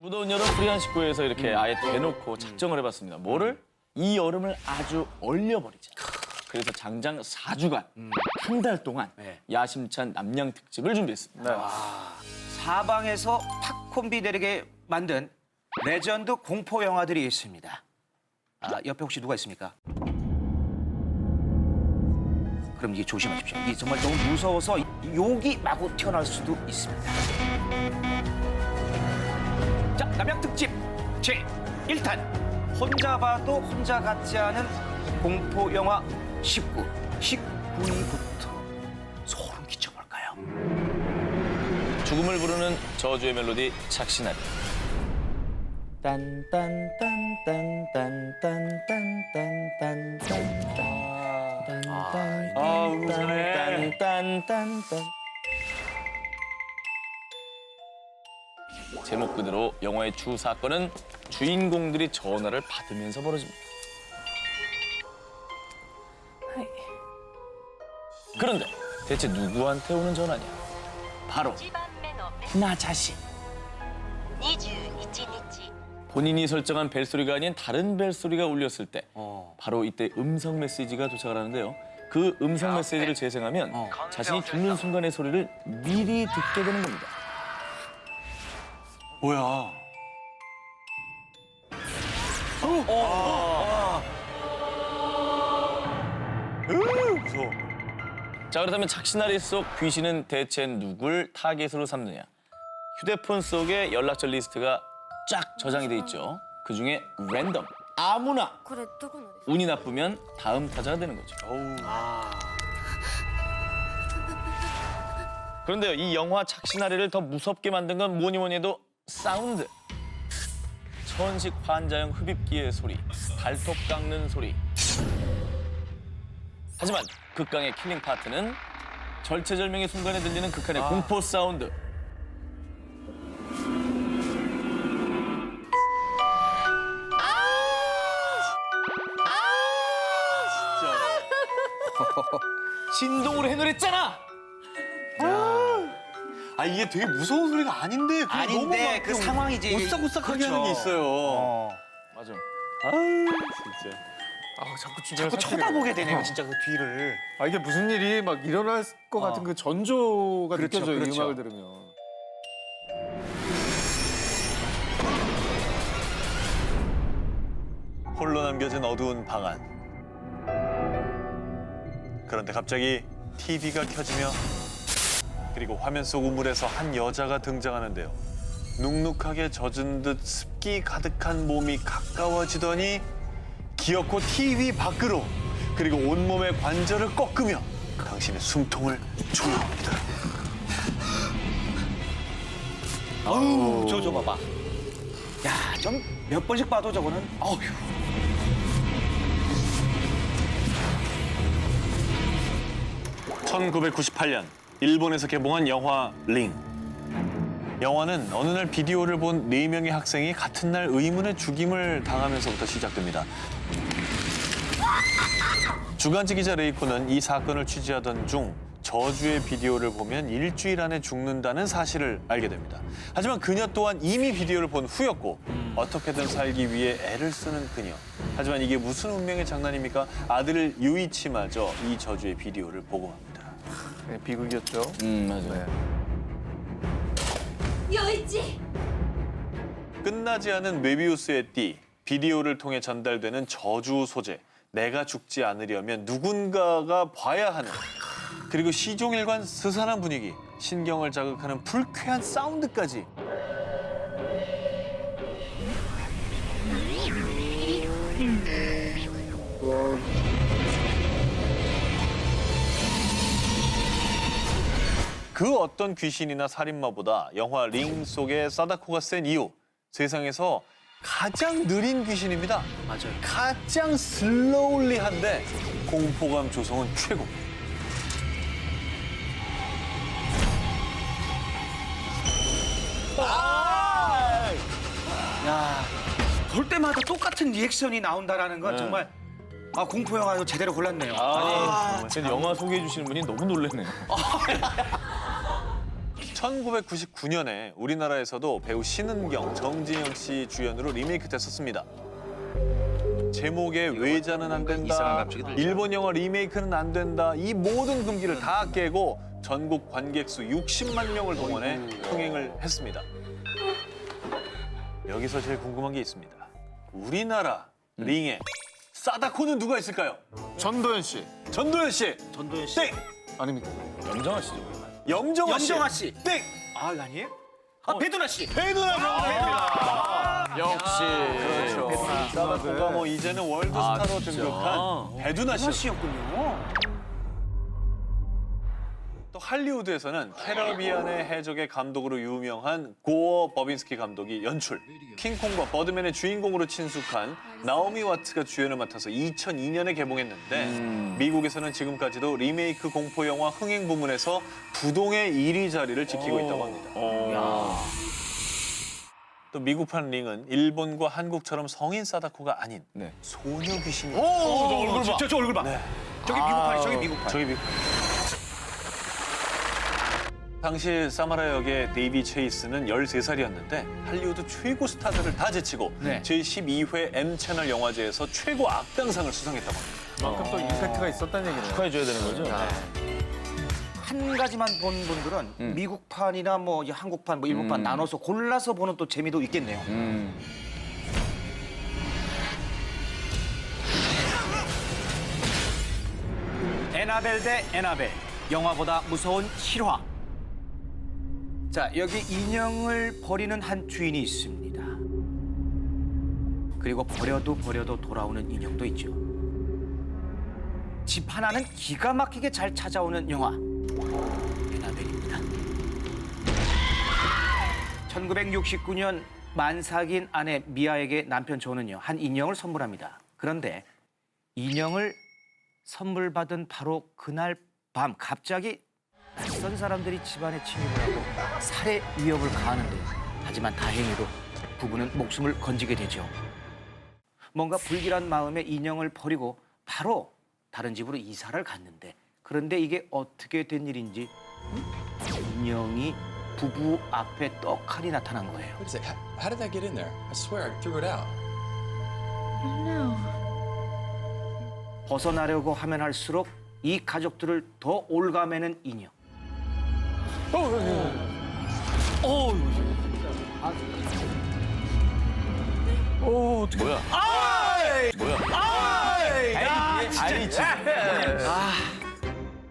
무더운 여름 프리한 식구에서 이렇게 아예 대놓고 작정을 해봤습니다. 뭐를? 이 여름을 아주 얼려버리자. 그래서 장장 4주간, 한 달 동안 야심찬 남양 특집을 준비했습니다. 사방에서 팝콤비들에게 만든 레전드 공포 영화들이 있습니다. 옆에 혹시 누가 있습니까? 그럼 이게 조심하십시오. 이게 정말 너무 무서워서 욕이 마구 튀어나올 수도 있습니다. 자, 남양 특집 제 1탄 혼자 봐도 혼자 같지 않은 공포 영화 19위부터 소름 끼쳐볼까요? 죽음을 부르는 저주의 멜로디 착신아리. 제목 그대로 영화의 주 사건은 주인공들이 전화를 받으면서 벌어집니다. 그런데 대체 누구한테 오는 전화냐? 바로 나 자신. 21日 본인이 설정한 벨소리가 아닌 다른 벨소리가 울렸을 때 바로 이때 음성 메시지가 도착을 하는데요. 그 음성 메시지를 재생하면 자신이 죽는 순간의 소리를 미리 듣게 되는 겁니다. 뭐야? 무서워. 자, 그렇다면 착신아리 속 귀신은 대체 누굴 타겟으로 삼느냐? 휴대폰 속에 연락처 리스트가 쫙 저장이 돼 있죠. 그중에 랜덤, 아무나 これどこのですか 운이 나쁘면 다음 타자가 되는 거죠. 그런데요, 이 영화 착신아리를 더 무섭게 만든 건 뭐니 뭐니 해도 사운드. 천식 환자형 흡입기의 소리, 발톱 깎는 소리. 하지만 극강의 킬링 파트는 절체절명의 순간에 들리는 극한의 공포 사운드. 진동으로 해놓랬잖아. 이게 되게 무서운 소리가 아닌데 그게 너무 아닌데 막 그 상황이지. 오싹오싹하게 하는 게 있어요. 맞아. 진짜. 자꾸 주변을 자꾸 쳐다보게 되네요, 진짜 그 뒤를. 이게 무슨 일이 막 일어날 것 같은 그 전조가 그렇죠, 느껴져요, 그렇죠. 이 음악을 들으면. 홀로 남겨진 어두운 방 안. 그런데 갑자기 TV가 켜지며 그리고 화면 속 우물에서 한 여자가 등장하는데요. 눅눅하게 젖은 듯 습기 가득한 몸이 가까워지더니 기어코 TV 밖으로 그리고 온몸의 관절을 꺾으며 당신의 숨통을 조여옵니다. 아우, 저 봐봐. 야, 좀 몇 번씩 봐도 저거는, 어휴. (1998년) 일본에서 개봉한 영화 링. 영화는 어느 날 비디오를 본 4명의 학생이 같은 날 의문의 죽임을 당하면서부터 시작됩니다. 주간지 기자 레이코는 이 사건을 취재하던 중 저주의 비디오를 보면 일주일 안에 죽는다는 사실을 알게 됩니다. 하지만 그녀 또한 이미 비디오를 본 후였고 어떻게든 살기 위해 애를 쓰는 그녀. 하지만 이게 무슨 운명의 장난입니까? 아들 유이치마저 이 저주의 비디오를 보고 맙니다. 네, 비극이었죠. 맞아. 요이치 끝나지 않은 메비우스의 띠, 비디오를 통해 전달되는 저주 소재. 내가 죽지 않으려면 누군가가 봐야 하는. 그리고 시종일관 스산한 분위기, 신경을 자극하는 불쾌한 사운드까지. 그 어떤 귀신이나 살인마보다 영화 링 속의 사다코가 센 이유, 세상에서 가장 느린 귀신입니다. 맞아요. 가장 슬로울리한데 공포감 조성은 최고. 야, 볼 때마다 똑같은 리액션이 나온다라는 건 정말 공포 영화 이거 제대로 골랐네요. 근데 영화 소개해 주시는 분이 너무 놀랐네요. 1999년에 우리나라에서도 배우 신은경, 정진영 씨 주연으로 리메이크 됐었습니다. 제목에 외자는 안 된다, 일본 영화 리메이크는 안 된다, 이 모든 금기를 다 깨고 전국 관객 수 60만 명을 동원해 흥행을 했습니다. 여기서 제일 궁금한 게 있습니다. 우리나라 링에 사다코는 누가 있을까요? 전도연 씨 전도연 씨. 전도연 씨. 땡. 아닙니까? 염정아 씨죠. 염정아 씨. 염정아 씨. 땡. 아, 이거 아니에요? 아, 배두나 씨. 배두나 배두나. 역시. 그렇죠. 사다코가 뭐 이제는 월드스타로 진짜? 등극한 배두나 배두나 씨. 씨였군요. 또 할리우드에서는 캐러비안의 해적의 감독으로 유명한 고어 버빈스키 감독이 연출, 킹콩과 버드맨의 주인공으로 친숙한 나오미 와트가 주연을 맡아서 2002년에 개봉했는데 미국에서는 지금까지도 리메이크 공포 영화 흥행 부문에서 부동의 1위 자리를 지키고 있다고 합니다. 또 미국판 링은 일본과 한국처럼 성인 사다코가 아닌 네. 소녀 귀신이. 저 얼굴 봐. 저 얼굴 봐. 저기 미국판이, 저기 미국판. 저기 미국. 당시 사마라 역의 데이비 체이스는 13살이었는데 할리우드 최고 스타들을 다 제치고 네. 제12회 M채널 영화제에서 최고 악당상을 수상했다고 합니다. 그만큼 또 임팩트가 있었다는 얘기네요. 축하해줘야 되는 거죠? 한 가지만 본 분들은 미국판이나 뭐 이제 한국판, 뭐 일본판 나눠서 골라서 보는 또 재미도 있겠네요. 에나벨 대 에나벨. 영화보다 무서운 실화. 자, 여기 인형을 버리는 한 주인이 있습니다. 그리고 버려도 돌아오는 인형도 있죠. 집 하나는 기가 막히게 잘 찾아오는 영화. 에나벨입니다. 1969년 만삭인 아내 미아에게 남편 조는요, 한 인형을 선물합니다. 그런데 인형을 선물 받은 바로 그날 밤 갑자기 낯선 사람들이 집안에 침입을 하고 살해 위협을 가하는데요. 하지만 다행히도 부부는 목숨을 건지게 되죠. 뭔가 불길한 마음에 인형을 버리고 바로 다른 집으로 이사를 갔는데, 그런데 이게 어떻게 된 일인지 인형이 부부 앞에 떡하니 나타난 거예요. What is it? How did that get in there? I swear I threw it out. 벗어나려고 하면 할수록 이 가족들을 더 올가매는 인형. 뭐야?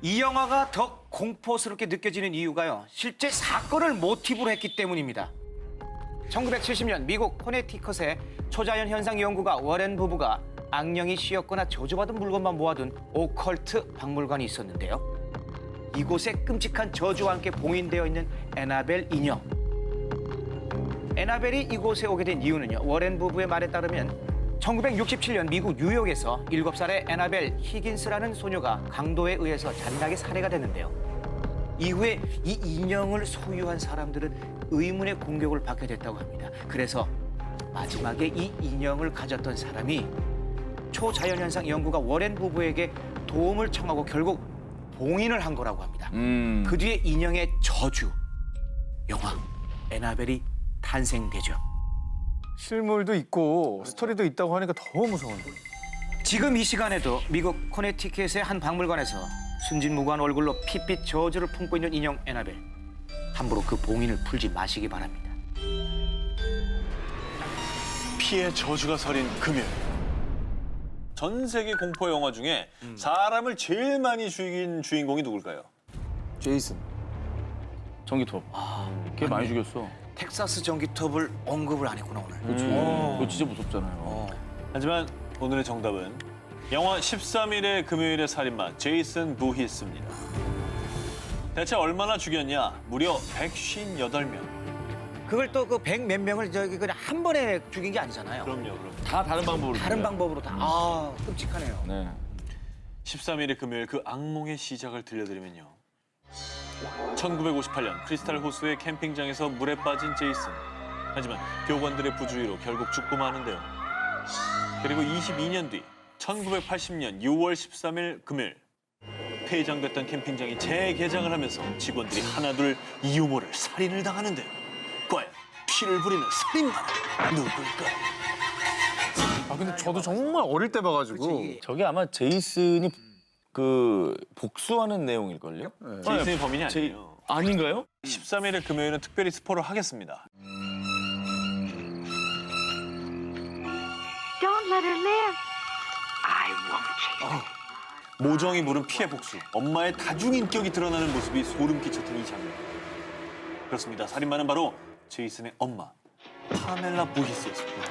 이 영화가 더 공포스럽게 느껴지는 이유가요, 실제 사건을 모티브로 했기 때문입니다. 1970년 미국 코네티컷의 초자연 현상 연구가 워렌 부부가 악령이 씌었거나 저주받은 물건만 모아둔 오컬트 박물관이 있었는데요. 이곳에 끔찍한 저주와 함께 봉인되어 있는 에나벨 인형. 에나벨이 이곳에 오게 된 이유는요, 워렌 부부의 말에 따르면 1967년 미국 뉴욕에서 7살의 에나벨 히긴스라는 소녀가 강도에 의해서 잔인하게 살해가 됐는데요. 이후에 이 인형을 소유한 사람들은 의문의 공격을 받게 됐다고 합니다. 그래서 마지막에 이 인형을 가졌던 사람이 초자연현상 연구가 워렌 부부에게 도움을 청하고 결국 봉인을 한 거라고 합니다. 그 뒤에 인형의 저주, 영화 에나벨이 탄생되죠. 실물도 있고 스토리도 있다고 하니까 더 무서운 거예요. 지금 이 시간에도 미국 코네티켓의 한 박물관에서 순진무구한 얼굴로 핏빛 저주를 품고 있는 인형 에나벨. 함부로 그 봉인을 풀지 마시기 바랍니다. 피의 저주가 서린 금요일. 전 세계 공포 영화 중에 사람을 제일 많이 죽인 주인공이 누굴까요? 제이슨. 전기톱. 걔 많이 죽였어. 텍사스 전기톱을 언급을 안 했구나 오늘. 그거 진짜 무섭잖아요. 하지만 오늘의 정답은 영화 13일의 금요일의 살인마 제이슨 부히스입니다. 대체 얼마나 죽였냐? 무려 158명. 그걸 또 그 100 몇 명을 저기 그냥 한 번에 죽인 게 아니잖아요. 그럼요. 다 다른 방법으로. 다른 죽여요. 방법으로 다. 아, 끔찍하네요. 네. 13일의 금요일 그 악몽의 시작을 들려드리면요. 1958년 크리스탈 호수의 캠핑장에서 물에 빠진 제이슨. 하지만 교관들의 부주의로 결국 죽고 마는데요. 그리고 22년 뒤 1980년 6월 13일 금요일 폐장됐던 캠핑장이 재개장을 하면서 직원들이 하나둘 이유모를 살인을 당하는데요. 과연 피를 부리는 살인마는 누굴까? 아 근데 저도 정말 어릴 때 봐가지고 저게 아마 제이슨이 그 복수하는 내용일걸요? 제이슨이 범인이 제이- 아니에요. 아닌가요? 13일에 금요일은 특별히 스포를 하겠습니다. Don't let her live. I won't change. 모정이 부른 피해 복수. 엄마의 다중인격이 드러나는 모습이 소름 끼쳤던 이 장면. 그렇습니다. 살인마는 바로 제이슨의 엄마, 파멜라 부히스였습니다.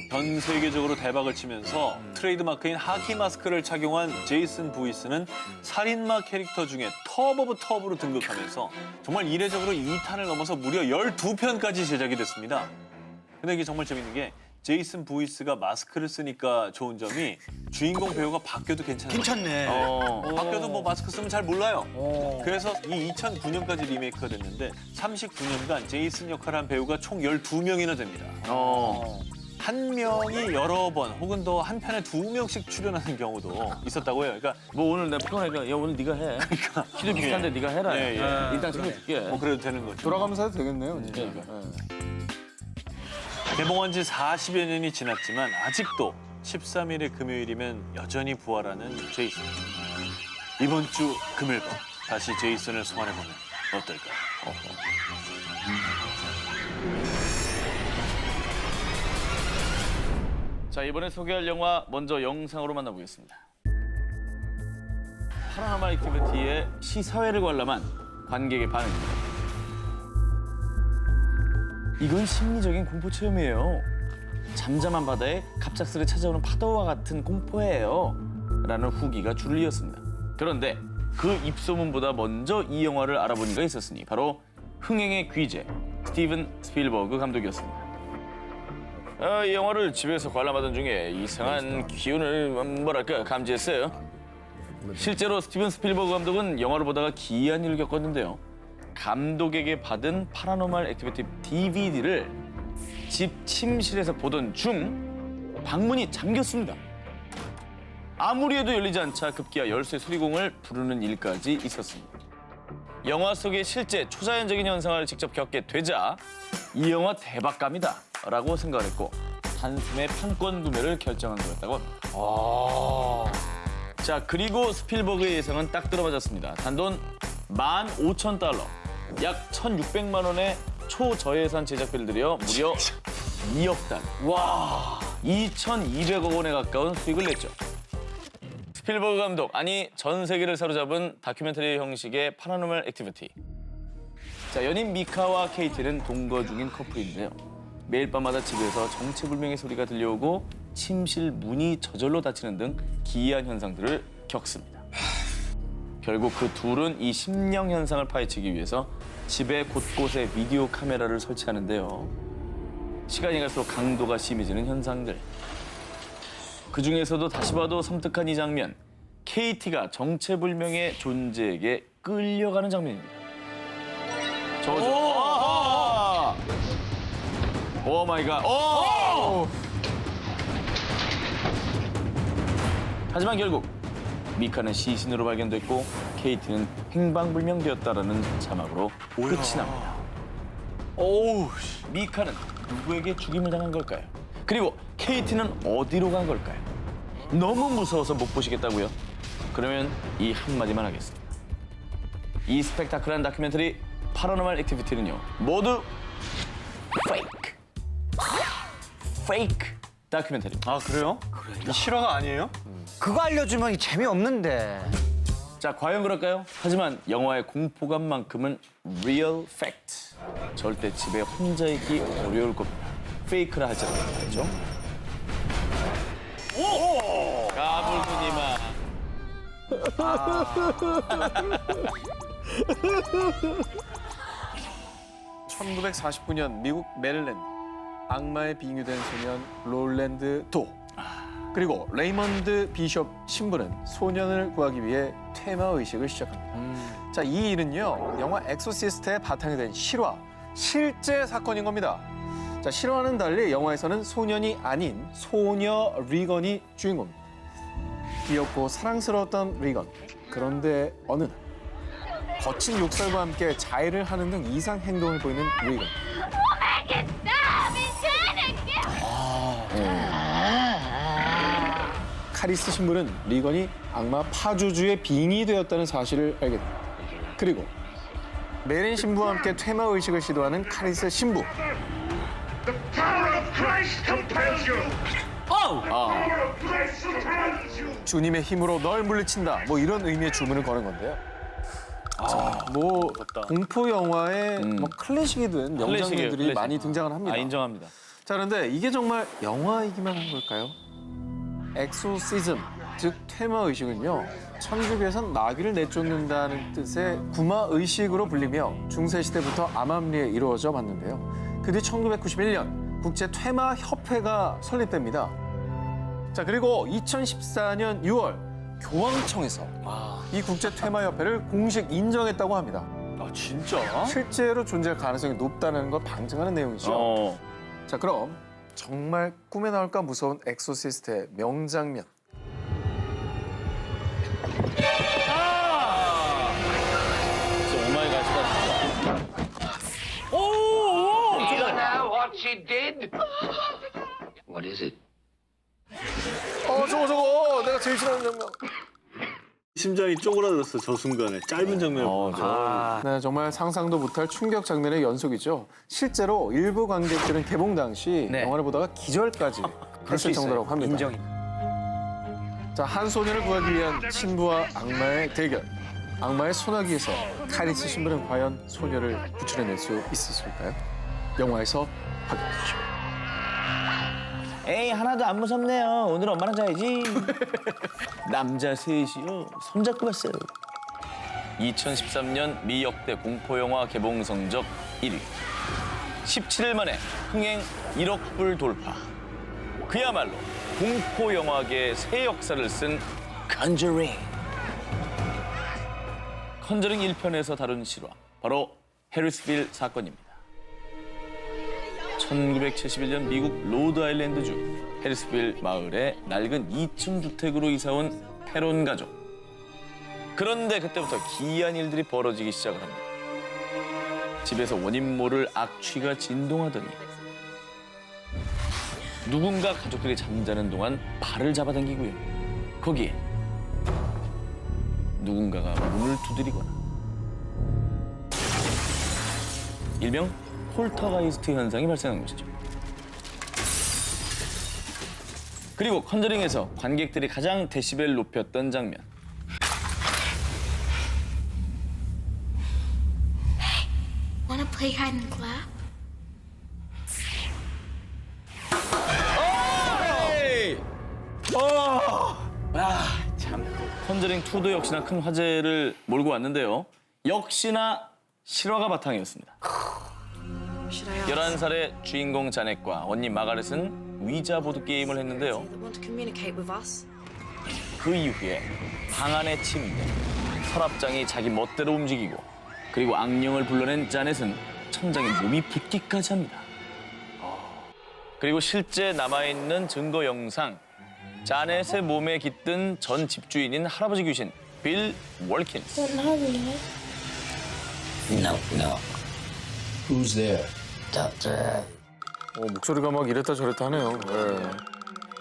전 세계적으로 대박을 치면서 트레이드마크인 하키 마스크를 착용한 제이슨 부히스는 살인마 캐릭터 중에 톱 오브 톱으로 등극하면서 정말 이례적으로 2탄을 넘어서 무려 12편까지 제작이 됐습니다. 근데 이게 정말 재밌는 게 제이슨 부히스가 마스크를 쓰니까 좋은 점이 주인공 배우가 바뀌어도 괜찮아요. 괜찮네. 바뀌어도 뭐 마스크 쓰면 잘 몰라요. 그래서 이 2009년까지 리메이크가 됐는데 39년간 제이슨 역할을 한 배우가 총 12명이나 됩니다. 한 명이 여러 번 혹은 더 한 편에 2명씩 출연하는 경우도 있었다고 해요. 그러니까 뭐 오늘 내 피곤하니까 야 오늘 네가 해. 키도 비슷한데 네가 해라. 예, 예. 일단 챙겨줄게. 뭐 그래도 되는 거죠. 돌아가면서 해도 되겠네요. 진짜. 개봉한 지 40여 년이 지났지만 아직도 13일의 금요일이면 여전히 부활하는 제이슨. 이번 주 금요일 밤 다시 제이슨을 소환해보면 어떨까? 자 이번에 소개할 영화 먼저 영상으로 만나보겠습니다. 파라노멀 액티비티의 시사회를 관람한 관객의 반응입니다. 이건 심리적인 공포 체험이에요. 잠잠한 바다에 갑작스레 찾아오는 파도와 같은 공포예요. 라는 후기가 줄을 이었습니다. 그런데 그 입소문보다 먼저 이 영화를 알아본 이가 있었으니 바로 흥행의 귀재 스티븐 스필버그 감독이었습니다. 이 영화를 집에서 관람하던 중에 이상한 기운을 뭐랄까 감지했어요. 실제로 스티븐 스필버그 감독은 영화를 보다가 기이한 일을 겪었는데요. 감독에게 받은 파라노멀 액티비티 DVD를 집 침실에서 보던 중 방문이 잠겼습니다. 아무리 해도 열리지 않자 급기야 열쇠 수리공을 부르는 일까지 있었습니다. 영화 속의 실제 초자연적인 현상을 직접 겪게 되자 이 영화 대박감이다 라고 생각을 했고 단숨에 판권 구매를 결정한 거였다고 합니다. 자 그리고 스필버그의 예상은 딱 들어맞았습니다. 단돈 15,000달러, 약 1,600만 원의 초저예산 제작비를 들여 무려 2억 달러. 와, 2,200억 원에 가까운 수익을 냈죠. 스필버그 감독, 아니 전 세계를 사로잡은 다큐멘터리 형식의 파라노멀 액티비티. 자, 연인 미카와 케이티는 동거 중인 커플인데요. 매일 밤마다 집에서 정체불명의 소리가 들려오고 침실 문이 저절로 닫히는 등 기이한 현상들을 겪습니다. 결국 그 둘은 이 심령 현상을 파헤치기 위해서 집의 곳곳에 비디오 카메라를 설치하는데요. 시간이 갈수록 강도가 심해지는 현상들. 그중에서도 다시 봐도 섬뜩한 이 장면. 케이티가 정체불명의 존재에게 끌려가는 장면입니다. 저거죠. 오 마이 갓. 오! 하지만 결국 미카는 시신으로 발견됐고 케이티는 행방불명되었다라는 자막으로 끝이 납니다. 오우, 미카는 누구에게 죽임을 당한 걸까요? 그리고 케이티는 어디로 간 걸까요? 너무 무서워서 못 보시겠다고요? 그러면 이 한마디만 하겠습니다. 이 스펙타클한 다큐멘터리 파라노멀 액티비티는요 모두 페이크 다큐멘터리입니다. 아 그래요? 이 실화가 아니에요? 그거 알려주면 재미없는데. 자, 과연 그럴까요? 하지만 영화의 공포감만큼은 real fact. 절대 집에 혼자 있기 어려울 겁니다. 페이크라 할지라도 말이죠. 오! 까불더니만. 1949년 미국 메릴랜드 악마에 비유된 소년 롤랜드 도 그리고 레이먼드 비숍 신부는 소년을 구하기 위해 퇴마 의식을 시작합니다. 자, 이 일은요 영화 엑소시스트의 바탕이 된 실화, 실제 사건인 겁니다. 자, 실화와는 달리 영화에서는 소년이 아닌 소녀 리건이 주인공입니다. 귀엽고 사랑스러웠던 리건. 그런데 어느 날 거친 욕설과 함께 자해를 하는 등 이상 행동을 보이는 리건. 카리스 신부는 리건이 악마 파주주의 빙이 되었다는 사실을 알게 됩니다. 그리고 메린 신부와 함께 퇴마 의식을 시도하는 카리스 신부. The power of Christ compels you. Power of Christ compels you. 주님의 힘으로 널 물리친다. 뭐 이런 의미의 주문을 거는 건데요. 뭐 공포 영화의 뭐 클래식이 된 명장면들이 클래식. 많이 등장을 합니다. 아, 인정합니다. 자, 그런데 이게 정말 영화이기만 한 걸까요? 엑소시즘, 즉 퇴마 의식은요. 천주교에선 마귀를 내쫓는다는 뜻의 구마 의식으로 불리며 중세 시대부터 암암리에 이루어져 왔는데요. 그 뒤 1991년 국제 퇴마 협회가 설립됩니다. 자, 그리고 2014년 6월 교황청에서 이 국제 퇴마 협회를 공식 인정했다고 합니다. 아 진짜? 실제로 존재할 가능성이 높다는 걸 방증하는 내용이죠. 자, 그럼 정말 꿈에 나올까 무서운 엑소시스트의 명장면. 진짜 오마이갓이다. You know what she did? What is it? 저거 내가 제일 싫어하는 장면. 심장이 쪼그라들었어 저 순간에 짧은 장면을 보면서. 네, 정말 상상도 못할 충격 장면의 연속이죠. 실제로 일부 관객들은 개봉 당시 네. 영화를 보다가 기절까지 했을 정도라고 합니다. 인정. 자, 한 소년을 구하기 위한 신부와 악마의 대결. 악마의 소나기에서 카리스 신부는 과연 소녀를 구출해낼 수 있었을까요? 영화에서 확인하시죠. 에이, 하나도 안 무섭네요. 오늘 엄마랑 자야지. 남자 셋이요. 손잡고 갔어요. 2013년 미 역대 공포영화 개봉 성적 1위. 17일 만에 흥행 1억 불 돌파. 그야말로 공포영화계의 새 역사를 쓴 컨저링. 컨저링 1편에서 다룬 실화. 바로 해리스빌 사건입니다. 1971년 미국 로드아일랜드주 해리스빌 마을에 낡은 2층 주택으로 이사온 페론 가족. 그런데 그때부터 기이한 일들이 벌어지기 시작을 합니다. 집에서 원인 모를 악취가 진동하더니 누군가 가족들이 잠자는 동안 발을 잡아당기고요. 거기에 누군가가 문을 두드리거나 일명 폴터가이스트 현상이 발생한 것이죠. 그리고 컨저링에서 관객들이 가장 데시벨 높였던 장면. Wanna play hide and clap? 컨저링 2도 역시나 큰 화제를 몰고 왔는데요. 역시나 실화가 바탕이었습니다. 11살의 주인공 자넷과 언니 마가렛은 위자 보드 게임을 했는데요. 그 이후에 방 안의 침대, 서랍장이 자기 멋대로 움직이고 그리고 악령을 불러낸 자넷은 천장에 몸이 붙기까지 합니다. 그리고 실제 남아있는 증거 영상, 자넷의 몸에 깃든 전 집주인인 할아버지 귀신 빌 월킨스. No, no. Who's there? 목소리가 막 이랬다 저랬다 하네요. 네.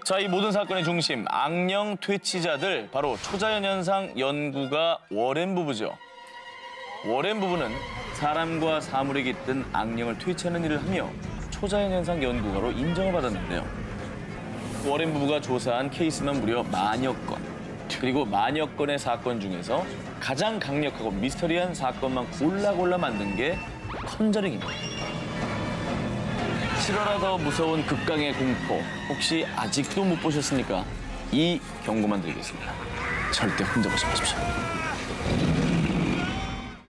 자, 이 모든 사건의 중심, 악령 퇴치자들, 바로 초자연 현상 연구가 워렌 부부죠. 워렌 부부는 사람과 사물에 깃든 악령을 퇴치하는 일을 하며 초자연 현상 연구가로 인정을 받았는데요. 워렌 부부가 조사한 케이스만 무려 만여 건. 그리고 만여 건의 사건 중에서 가장 강력하고 미스터리한 사건만 골라 만든 게 컨저링입니다. 실화라 더 무서운 극강의 공포, 혹시 아직도 못 보셨습니까? 이 경고만 드리겠습니다. 절대 혼자 보지 마십시오.